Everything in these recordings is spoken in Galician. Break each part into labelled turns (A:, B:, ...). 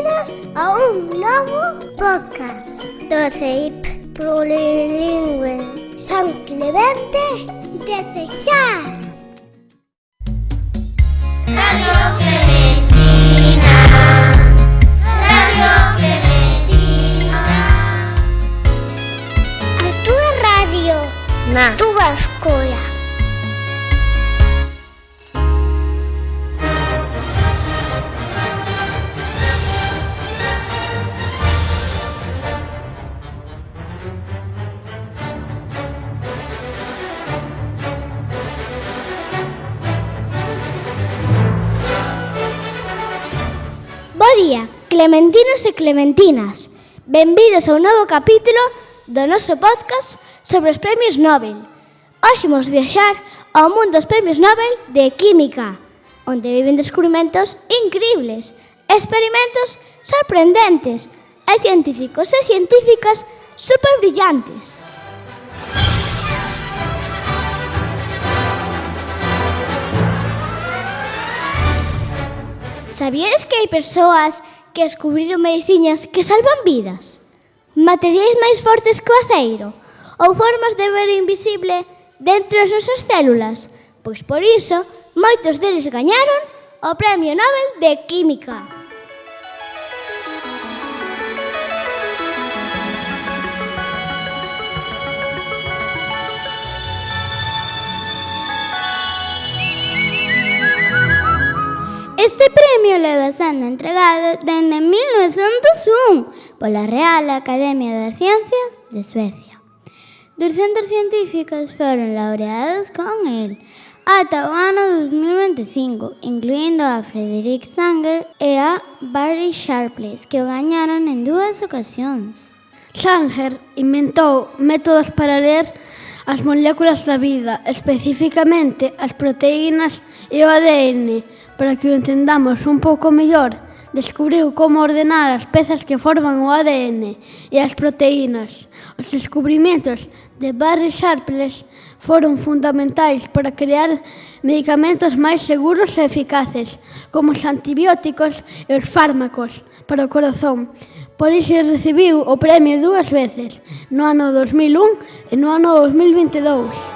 A: Benvidos a un novo podcast do CEIP Plurilingüe San Clemente de Cesar.
B: Radio Clementina, Radio Clementina.
A: A túa radio, na túa escola. Bo día, clementinos e clementinas. Benvidos a un novo capítulo do noso podcast sobre os premios Nobel. Hoxe vamos viaxar ao mundo dos premios Nobel de Química, onde viven descubrimentos increíbles, experimentos sorprendentes e científicos e científicas super brillantes. Sabíades que hai persoas que descubriron medicinas que salvan vidas? Materiais máis fortes que o aceiro? Ou formas de ver o invisible dentro das nosas células? Pois por iso, moitos deles gañaron o Premio Nobel de Química. Este premio leva sendo entregado dende 1901 pola Real Academia de Ciencias de Suecia. 200 científicos foron laureados con el ata o ano 2025, incluindo a Frederick Sanger e a Barry Sharpless, que o gañaron en 2 ocasións.
C: Sanger inventou métodos para ler as moléculas da vida, especificamente as proteínas e o ADN. Para que o entendamos un pouco mellor, descubriu como ordenar as pezas que forman o ADN e as proteínas. Os descubrimentos de Barry Sharpless foron fundamentais para crear medicamentos máis seguros e eficaces, como os antibióticos e os fármacos para o corazón. Por iso recibiu o premio 2 veces, no ano 2001 e no ano 2022.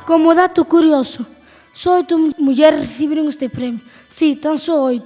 D: Como dato curioso, só 8 mulleres recibiron este premio. Sí, tan só 8.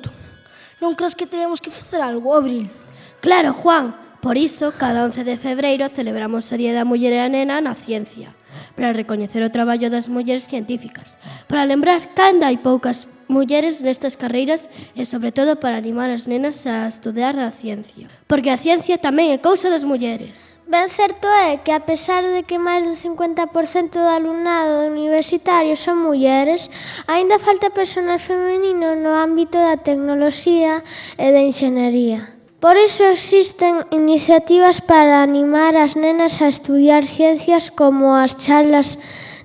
D: Non crees que teremos que facer algo, Abril?
E: Claro, Juan. Por iso, cada 11 de febreiro celebramos o Día da Muller e a Nena na Ciencia, para recoñecer o traballo das mulleres científicas, para lembrar cando hai poucas mulleres nestas carreiras e, sobre todo, para animar as nenas a estudar a ciencia. Porque a ciencia tamén é cousa das mulleres.
F: Ben certo é que, a pesar de que máis do 50% do alumnado universitario son mulleres, aínda falta personal feminino no ámbito da tecnoloxía e da enxeñería. Por iso existen iniciativas para animar as nenas a estudiar ciencias, como as charlas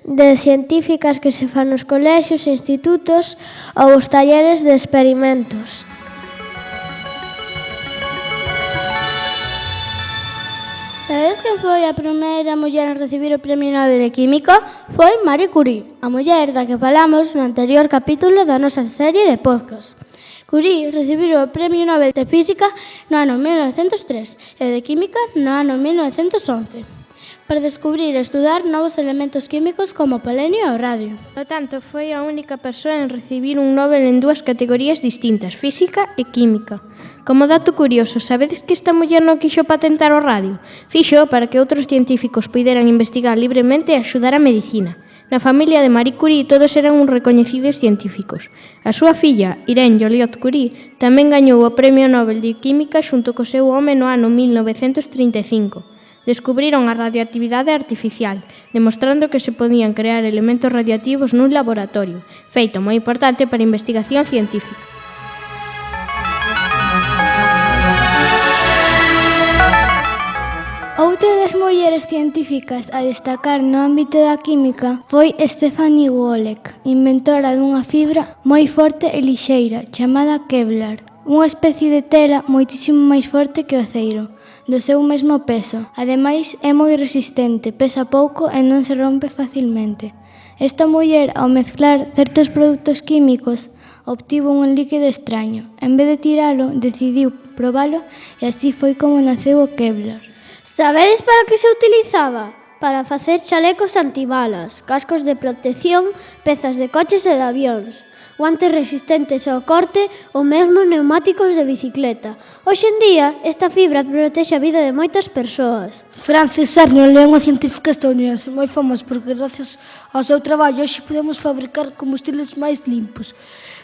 F: de científicas que se fan nos colexios e institutos ou os talleres de experimentos.
C: Sabedes que foi a primeira muller a recibir o Premio Nobel de Química? Foi Marie Curie, a muller da que falamos no anterior capítulo da nosa serie de podcast. Curie recibiu o Premio Nobel de Física no ano 1903 e de Química no ano 1911 para descubrir e estudar novos elementos químicos como o polenio e o radio.
E: No tanto, foi a única persoa en recibir un Nobel en 2 categorías distintas, Física e Química. Como dato curioso, sabedes que esta muller non quixo patentar o radio? Fixo para que outros científicos puderan investigar libremente e axudar a medicina. Na familia de Marie Curie todos eran uns recoñecidos científicos. A súa filla, Irene Joliot Curie, tamén gañou o Premio Nobel de Química xunto co seu home no ano 1935. Descubriron a radioactividade artificial, demostrando que se podían crear elementos radioactivos nun laboratorio, feito moi importante para a investigación científica.
C: Outra das mulleres científicas a destacar no ámbito da química foi Stephanie Wolek, inventora dunha fibra moi forte e lixeira chamada Kevlar, unha especie de tela moitísimo máis forte que o aceiro, do seu mesmo peso. Ademais, é moi resistente, pesa pouco e non se rompe facilmente.
G: Esta muller, ao mezclar certos produtos químicos, obtivo un líquido extraño. En vez de tiralo, decidiu probalo e así foi como naceu o Kevlar.
F: Sabedes para que se utilizaba? Para facer chalecos antibalas, cascos de protección, pezas de coches e de avións, guantes resistentes ao corte ou mesmo neumáticos de bicicleta. Hoxe en día, esta fibra protexe a vida de moitas persoas.
D: Frances Arnold é unha científica estadounidense moi famosa porque gracias ao seu traballo hoxe podemos fabricar combustibles máis limpos,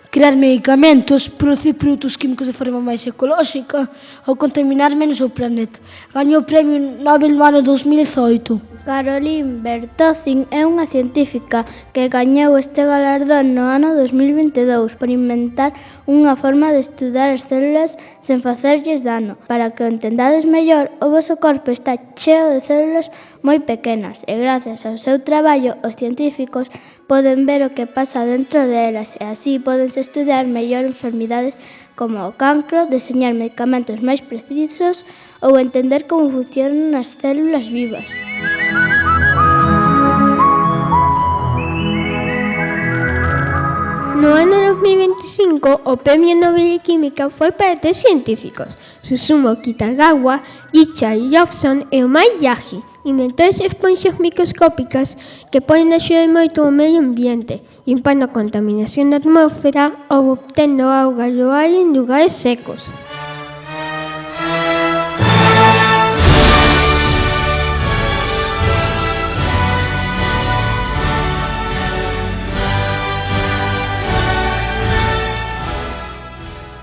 D: crear medicamentos, producir produtos químicos de forma máis ecolóxica ou contaminar menos o planeta. Gañou o Premio Nobel no ano 2018.
F: Caroline Bertozzi é unha científica que gañou este galardón no ano 2022 por inventar unha forma de estudar as células sen facerlles dano. Para que o entendades mellor, o voso corpo está cheo de células moi pequenas e gracias ao seu traballo os científicos poden ver o que pasa dentro delas e así podense estudar mellor enfermidades como o cancro, deseñar medicamentos máis precisos ou entender como funcionan as células vivas. No ano 2025, o Premio Nobel de Química foi para 3 científicos, Susumu Kitagawa, Yichai Jobson e Omai Yagi, inventores de esponxas microscópicas que poden axudar moito ao medio ambiente, limpando a contaminación da atmósfera ou obtendo auga do aire en lugares secos.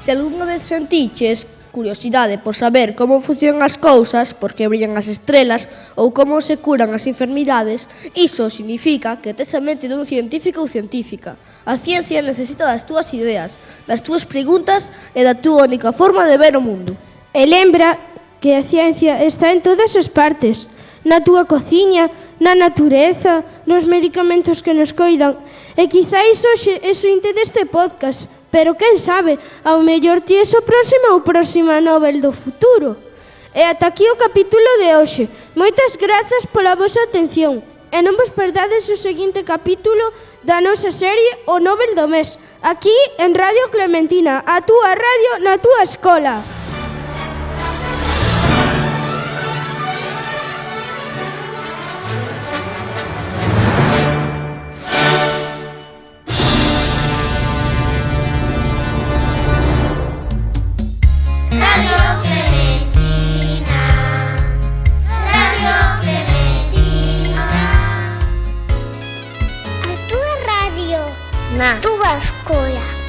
H: Se algunha vez sentiches curiosidade por saber como funcionan as cousas, por que brillan as estrelas ou como se curan as enfermidades, iso significa que tes a mente dun científico ou científica. A ciencia necesita das túas ideas, das túas preguntas e da túa única forma de ver o mundo.
E: E lembra que a ciencia está en todas as partes, na túa cociña, na natureza, nos medicamentos que nos coidan. E quizáis hoxe é sointe deste podcast, pero quen sabe, ao mellor ti és o próximo ou próxima Nobel do futuro. E ata aquí o capítulo de hoxe. Moitas grazas pola vosa atención. E non vos perdades o seguinte capítulo da nosa serie O Nobel do Mes, aquí en Radio Clementina, a túa radio na túa escola.
B: Na túa escola.